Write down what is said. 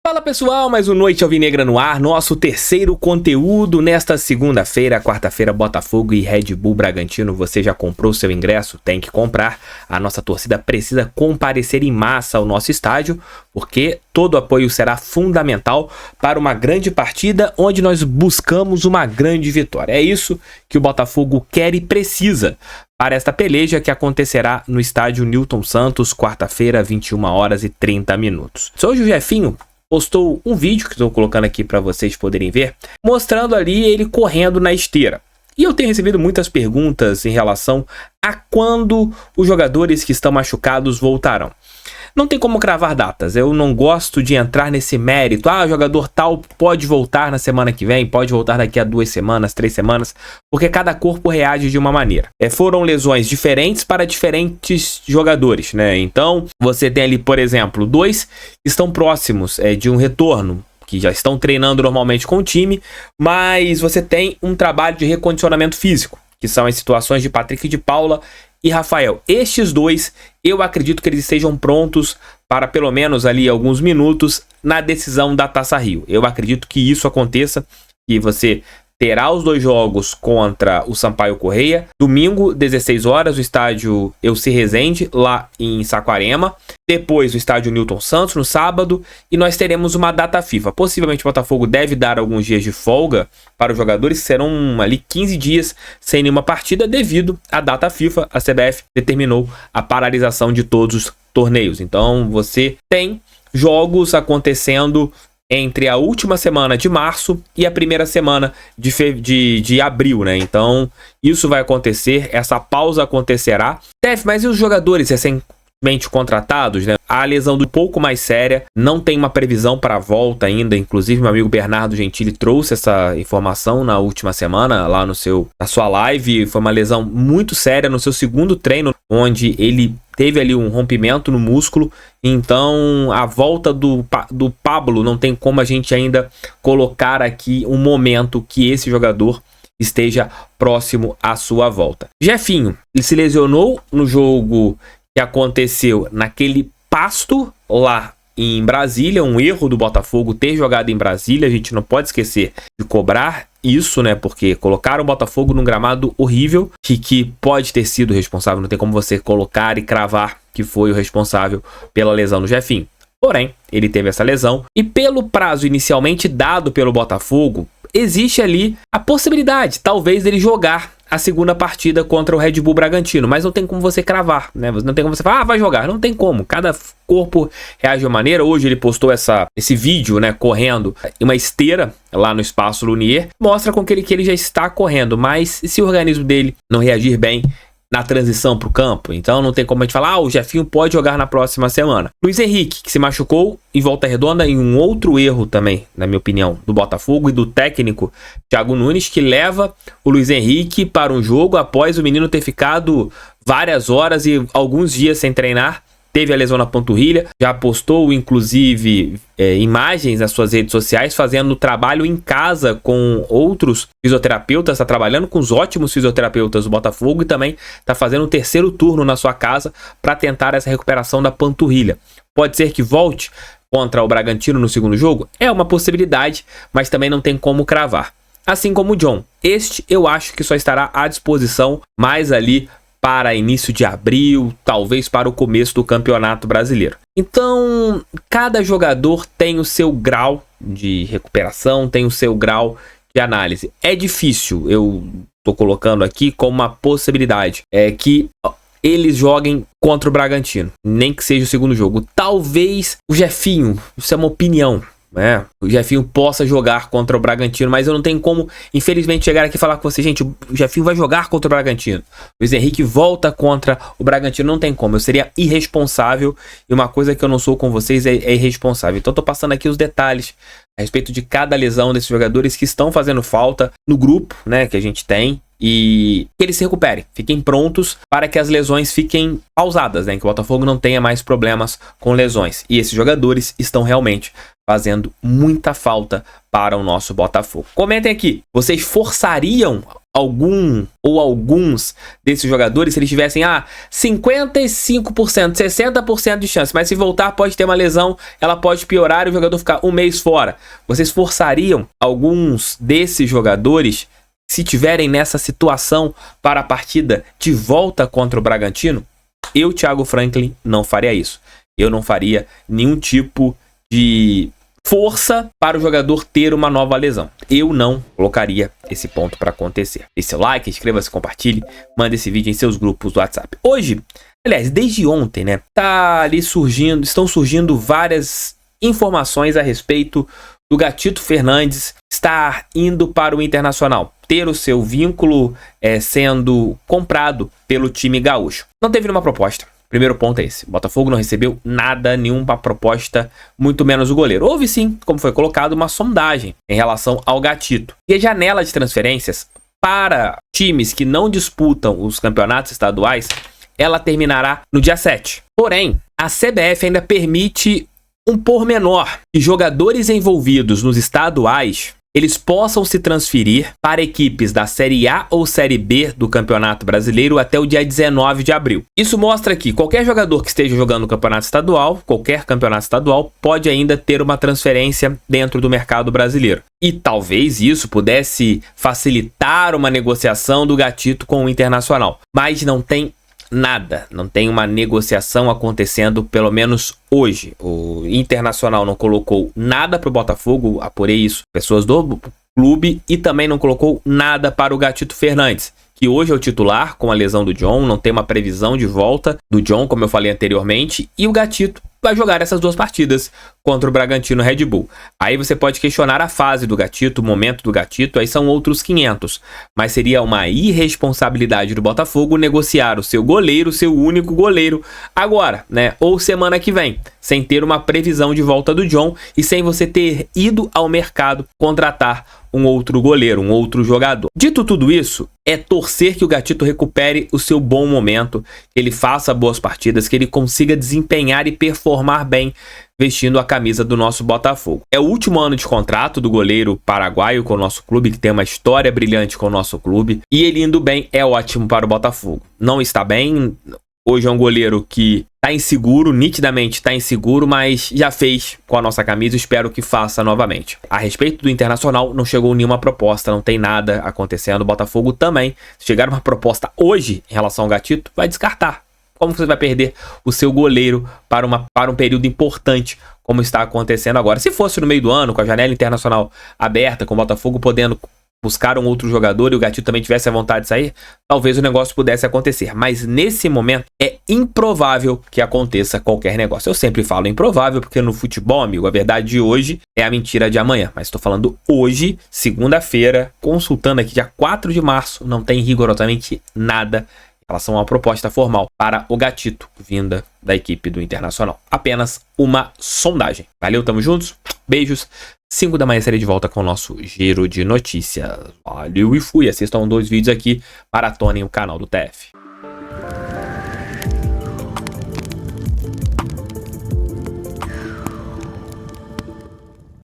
Fala pessoal, mais um Noite Alvinegra no ar, nosso terceiro conteúdo nesta segunda-feira, quarta-feira, Botafogo e Red Bull Bragantino. Você já comprou seu ingresso? Tem que comprar. A nossa torcida precisa comparecer em massa ao nosso estádio, porque todo apoio será fundamental para uma grande partida onde nós buscamos uma grande vitória. É isso que o Botafogo quer e precisa para esta peleja que acontecerá no estádio Newton Santos, quarta-feira, 21h30. Hoje o Jefinho postou um vídeo que estou colocando aqui para vocês poderem ver, mostrando ali ele correndo na esteira. E eu tenho recebido muitas perguntas em relação a quando os jogadores que estão machucados voltarão. Não tem como cravar datas, eu não gosto de entrar nesse mérito. O jogador tal pode voltar na semana que vem, pode voltar daqui a 2 semanas, 3 semanas, porque cada corpo reage de uma maneira. Foram lesões diferentes para diferentes jogadores, né? Então, você tem ali, por exemplo, 2 que estão próximos de um retorno, que já estão treinando normalmente com o time, mas você tem um trabalho de recondicionamento físico, que são as situações de Patrick de Paula e Rafael. Estes 2, eu acredito que eles estejam prontos para pelo menos ali alguns minutos na decisão da Taça Rio. Eu acredito que isso aconteça, que você terá os 2 jogos contra o Sampaio Corrêa. Domingo, 16 horas, o estádio Elci Rezende, lá em Saquarema. Depois o estádio Newton Santos, no sábado. E nós teremos uma data FIFA. Possivelmente o Botafogo deve dar alguns dias de folga para os jogadores, que serão ali 15 dias sem nenhuma partida, devido à data FIFA. A CBF determinou a paralisação de todos os torneios. Então você tem jogos acontecendo entre a última semana de março e a primeira semana de abril, né? Então, isso vai acontecer, essa pausa acontecerá. Mas e os jogadores recentemente contratados, né? A lesão do pouco mais séria, não tem uma previsão para a volta ainda. Inclusive, meu amigo Bernardo Gentili trouxe essa informação na última semana, lá na sua live. Foi uma lesão muito séria no seu segundo treino, onde ele teve ali um rompimento no músculo. Então a volta do Pablo, não tem como a gente ainda colocar aqui um momento que esse jogador esteja próximo à sua volta. Jefinho, ele se lesionou no jogo que aconteceu naquele Pasto lá em Brasília. Um erro do Botafogo ter jogado em Brasília, a gente não pode esquecer de cobrar isso, né? Porque colocaram o Botafogo num gramado horrível, que pode ter sido responsável, não tem como você colocar e cravar que foi o responsável pela lesão do Jefinho. Porém, ele teve essa lesão e pelo prazo inicialmente dado pelo Botafogo, existe ali a possibilidade, talvez, dele jogar a segunda partida contra o Red Bull Bragantino, mas não tem como você cravar, né? Não tem como você falar, vai jogar, não tem como, cada corpo reage de uma maneira. Hoje ele postou esse vídeo, né, correndo em uma esteira lá no Espaço Lunier, mostra com que ele já está correndo, mas se o organismo dele não reagir bem na transição para o campo, então não tem como a gente falar, o Jefinho pode jogar na próxima semana. Luiz Henrique, que se machucou em Volta Redonda, em um outro erro também, na minha opinião, do Botafogo e do técnico Thiago Nunes, que leva o Luiz Henrique para um jogo após o menino ter ficado várias horas e alguns dias sem treinar. Teve a lesão na panturrilha, já postou inclusive imagens nas suas redes sociais fazendo trabalho em casa com outros fisioterapeutas, está trabalhando com os ótimos fisioterapeutas do Botafogo e também está fazendo um 3º turno na sua casa para tentar essa recuperação da panturrilha. Pode ser que volte contra o Bragantino no segundo jogo? É uma possibilidade, mas também não tem como cravar. Assim como o John, este eu acho que só estará à disposição mais ali para início de abril, talvez para o começo do Campeonato Brasileiro. Então, cada jogador tem o seu grau de recuperação, tem o seu grau de análise. É difícil, eu estou colocando aqui como uma possibilidade, que eles joguem contra o Bragantino, nem que seja o segundo jogo. Talvez o Jefinho, isso é uma opinião, o Jefinho possa jogar contra o Bragantino, mas eu não tenho como, infelizmente, chegar aqui e falar com você, gente, o Jefinho vai jogar contra o Bragantino, o Luiz Henrique volta contra o Bragantino, não tem como, eu seria irresponsável, e uma coisa que eu não sou com vocês é irresponsável. Então tô passando aqui os detalhes a respeito de cada lesão desses jogadores que estão fazendo falta no grupo, né, que a gente tem, e que eles se recuperem, fiquem prontos para que as lesões fiquem pausadas, né, que o Botafogo não tenha mais problemas com lesões. E esses jogadores estão realmente fazendo muita falta para o nosso Botafogo. Comentem aqui, vocês forçariam algum ou alguns desses jogadores, se eles tivessem 55%, 60% de chance, mas se voltar pode ter uma lesão, ela pode piorar e o jogador ficar um mês fora, vocês forçariam alguns desses jogadores, se tiverem nessa situação, para a partida de volta contra o Bragantino? Eu, Thiago Franklin, não faria isso. Eu não faria nenhum tipo de força para o jogador ter uma nova lesão. Eu não colocaria esse ponto para acontecer. Deixe seu like, inscreva-se, compartilhe, mande esse vídeo em seus grupos do WhatsApp. Hoje, aliás, desde ontem, né, estão surgindo várias informações a respeito do Gatito Fernandes estar indo para o Internacional, ter o seu vínculo sendo comprado pelo time gaúcho. Não teve nenhuma proposta. Primeiro ponto é esse. O Botafogo não recebeu nada, nenhuma proposta, muito menos o goleiro. Houve sim, como foi colocado, uma sondagem em relação ao Gatito. E a janela de transferências para times que não disputam os campeonatos estaduais, ela terminará no dia 7. Porém, a CBF ainda permite um pormenor, que jogadores envolvidos nos estaduais, eles possam se transferir para equipes da Série A ou Série B do Campeonato Brasileiro até o dia 19 de abril. Isso mostra que qualquer jogador que esteja jogando no Campeonato Estadual, qualquer campeonato estadual, pode ainda ter uma transferência dentro do mercado brasileiro. E talvez isso pudesse facilitar uma negociação do Gatito com o Internacional. Mas não tem nada, não tem uma negociação acontecendo, pelo menos hoje. O Internacional não colocou nada para o Botafogo, apurei isso, pessoas do clube, e também não colocou nada para o Gatito Fernandes, que hoje é o titular com a lesão do John, não tem uma previsão de volta do John, como eu falei anteriormente, e o Gatito vai jogar essas duas partidas contra o Bragantino Red Bull. Aí você pode questionar a fase do Gatito, o momento do Gatito, aí são outros 500. Mas seria uma irresponsabilidade do Botafogo negociar o seu goleiro, seu único goleiro, agora, né? Ou semana que vem, sem ter uma previsão de volta do John e sem você ter ido ao mercado contratar um outro goleiro, um outro jogador. Dito tudo isso, é torcer que o Gatito recupere o seu bom momento, que ele faça boas partidas, que ele consiga desempenhar e performar bem vestindo a camisa do nosso Botafogo. É o último ano de contrato do goleiro paraguaio com o nosso clube, que tem uma história brilhante com o nosso clube, e ele indo bem é ótimo para o Botafogo. Não está bem, hoje é um goleiro que está inseguro, nitidamente está inseguro, mas já fez com a nossa camisa, espero que faça novamente. A respeito do Internacional, não chegou nenhuma proposta, não tem nada acontecendo. O Botafogo também, se chegar uma proposta hoje em relação ao Gatito, vai descartar. Como você vai perder o seu goleiro para um período importante, como está acontecendo agora? Se fosse no meio do ano, com a janela internacional aberta, com o Botafogo podendo buscar um outro jogador e o Gatito também tivesse a vontade de sair, talvez o negócio pudesse acontecer. Mas nesse momento é improvável que aconteça qualquer negócio. Eu sempre falo improvável porque no futebol, amigo, a verdade de hoje é a mentira de amanhã. Mas estou falando hoje, segunda-feira, consultando aqui dia 4 de março, não tem rigorosamente nada em relação a uma proposta formal para o Gatito, vinda da equipe do Internacional. Apenas uma sondagem. Valeu, tamo juntos? Beijos. 5 da manhã estarei de volta com o nosso giro de notícias. Valeu e fui. Assistam 2 vídeos aqui, maratonem o canal do TF.